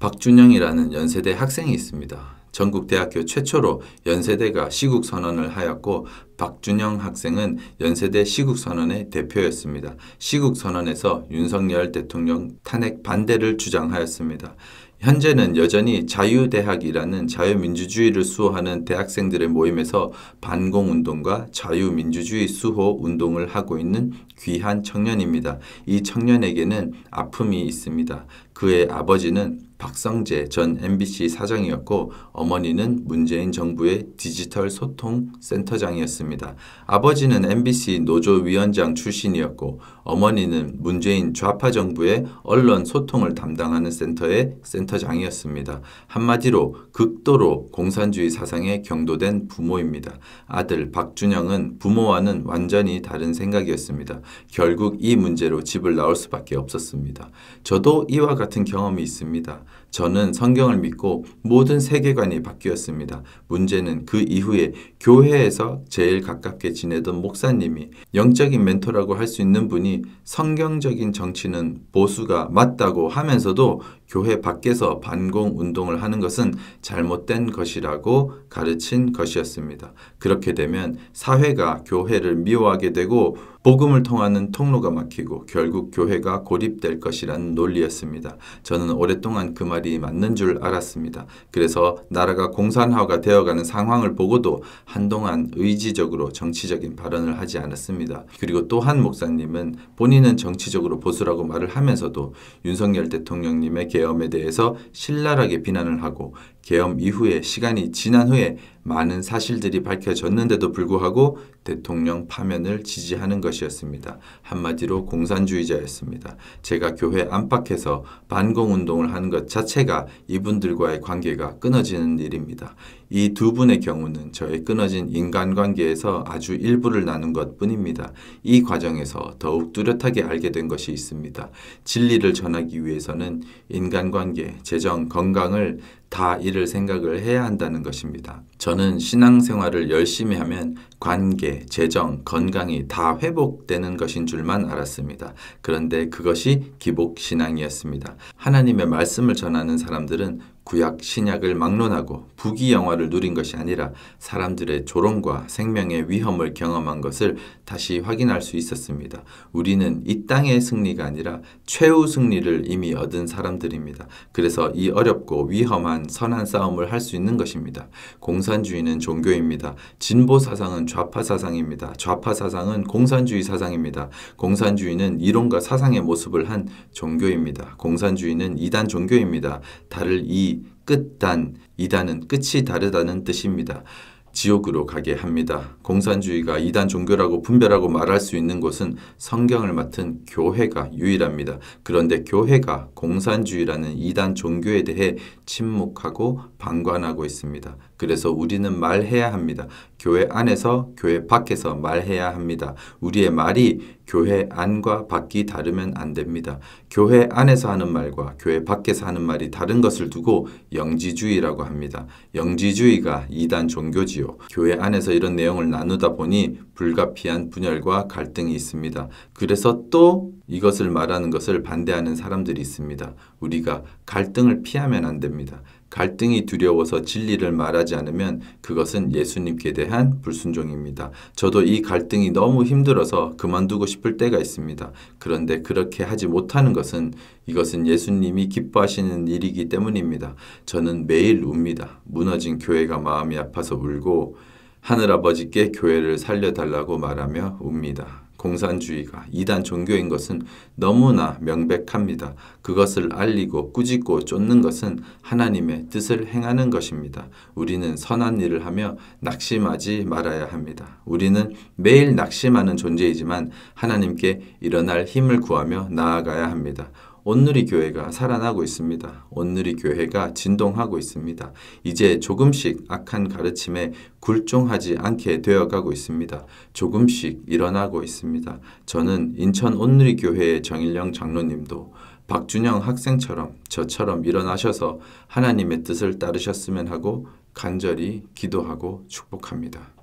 박준영이라는 연세대 학생이 있습니다. 전국 대학교 최초로 연세대가 시국선언을 하였고 박준영 학생은 연세대 시국선언의 대표였습니다. 시국선언에서 윤석열 대통령 탄핵 반대를 주장하였습니다. 현재는 여전히 자유대학이라는 자유민주주의를 수호하는 대학생들의 모임에서 반공운동과 자유민주주의 수호 운동을 하고 있는 귀한 청년입니다. 이 청년에게는 아픔이 있습니다. 그의 아버지는 박성재 전 MBC 사장이었고 어머니는 문재인 정부의 디지털 소통 센터장이었습니다. 아버지는 MBC 노조위원장 출신이었고 어머니는 문재인 좌파 정부의 언론 소통을 담당하는 센터의 센터장이었습니다. 한마디로 극도로 공산주의 사상에 경도된 부모입니다. 아들 박준영은 부모와는 완전히 다른 생각이었습니다. 결국 이 문제로 집을 나올 수밖에 없었습니다. 저도 이와 같은 경험이 있습니다. 저는 성경을 믿고 모든 세계관이 바뀌었습니다. 문제는 그 이후에 교회에서 제일 가깝게 지내던 목사님이 영적인 멘토라고 할 수 있는 분이 성경적인 정치는 보수가 맞다고 하면서도 교회 밖에서 반공운동을 하는 것은 잘못된 것이라고 가르친 것이었습니다. 그렇게 되면 사회가 교회를 미워하게 되고 복음을 통하는 통로가 막히고 결국 교회가 고립될 것이라는 논리였습니다. 저는 오랫동안 그 말이 맞는 줄 알았습니다. 그래서 나라가 공산화가 되어가는 상황을 보고도 한동안 의지적으로 정치적인 발언을 하지 않았습니다. 그리고 또 한 목사님은 본인은 정치적으로 보수라고 말을 하면서도 윤석열 대통령님의 계엄에 대해서 신랄하게 비난을 하고 계엄 이후에 시간이 지난 후에 많은 사실들이 밝혀졌는데도 불구하고 대통령 파면을 지지하는 것이었습니다. 한마디로 공산주의자였습니다. 제가 교회 안팎에서 반공운동을 하는 것 자체가 이분들과의 관계가 끊어지는 일입니다. 이 두 분의 경우는 저의 끊어진 인간관계에서 아주 일부를 나눈 것뿐입니다. 이 과정에서 더욱 뚜렷하게 알게 된 것이 있습니다. 진리를 전하기 위해서는 인간관계, 재정, 건강을 다 잃을 생각을 해야 한다는 것입니다. 저는 신앙생활을 열심히 하면 관계, 재정, 건강이 다 회복되는 것인 줄만 알았습니다. 그런데 그것이 기복신앙이었습니다. 하나님의 말씀을 전하는 사람들은 구약, 신약을 막론하고 부귀영화를 누린 것이 아니라 사람들의 조롱과 생명의 위험을 경험한 것을 다시 확인할 수 있었습니다. 우리는 이 땅의 승리가 아니라 최후 승리를 이미 얻은 사람들입니다. 그래서 이 어렵고 위험한 선한 싸움을 할 수 있는 것입니다. 공산주의는 종교입니다. 진보 사상은 좌파 사상입니다. 좌파 사상은 공산주의 사상입니다. 공산주의는 이론과 사상의 모습을 한 종교입니다. 공산주의는 이단 종교입니다. 다를 이 끝단, 이단은 끝이 다르다는 뜻입니다. 지옥으로 가게 합니다. 공산주의가 이단 종교라고 분별하고 말할 수 있는 곳은 성경을 맡은 교회가 유일합니다. 그런데 교회가 공산주의라는 이단 종교에 대해 침묵하고 방관하고 있습니다. 그래서 우리는 말해야 합니다. 교회 안에서 교회 밖에서 말해야 합니다. 우리의 말이 교회 안과 밖이 다르면 안 됩니다. 교회 안에서 하는 말과 교회 밖에서 하는 말이 다른 것을 두고 영지주의라고 합니다. 영지주의가 이단 종교지요. 교회 안에서 이런 내용을 나누다 보니 불가피한 분열과 갈등이 있습니다. 그래서 또 이것을 말하는 것을 반대하는 사람들이 있습니다. 우리가 갈등을 피하면 안 됩니다. 갈등이 두려워서 진리를 말하지 않으면 그것은 예수님께 대한 불순종입니다. 저도 이 갈등이 너무 힘들어서 그만두고 싶을 때가 있습니다. 그런데 그렇게 하지 못하는 것은 이것은 예수님이 기뻐하시는 일이기 때문입니다. 저는 매일 웁니다. 무너진 교회가 마음이 아파서 울고 하늘아버지께 교회를 살려달라고 말하며 웁니다. 공산주의가 이단 종교인 것은 너무나 명백합니다. 그것을 알리고 꾸짖고 쫓는 것은 하나님의 뜻을 행하는 것입니다. 우리는 선한 일을 하며 낙심하지 말아야 합니다. 우리는 매일 낙심하는 존재이지만 하나님께 일어날 힘을 구하며 나아가야 합니다. 온누리 교회가 살아나고 있습니다. 온누리 교회가 진동하고 있습니다. 이제 조금씩 악한 가르침에 굴종하지 않게 되어가고 있습니다. 조금씩 일어나고 있습니다. 저는 인천 온누리 교회의 정일영 장로님도 박준영 학생처럼 저처럼 일어나셔서 하나님의 뜻을 따르셨으면 하고 간절히 기도하고 축복합니다.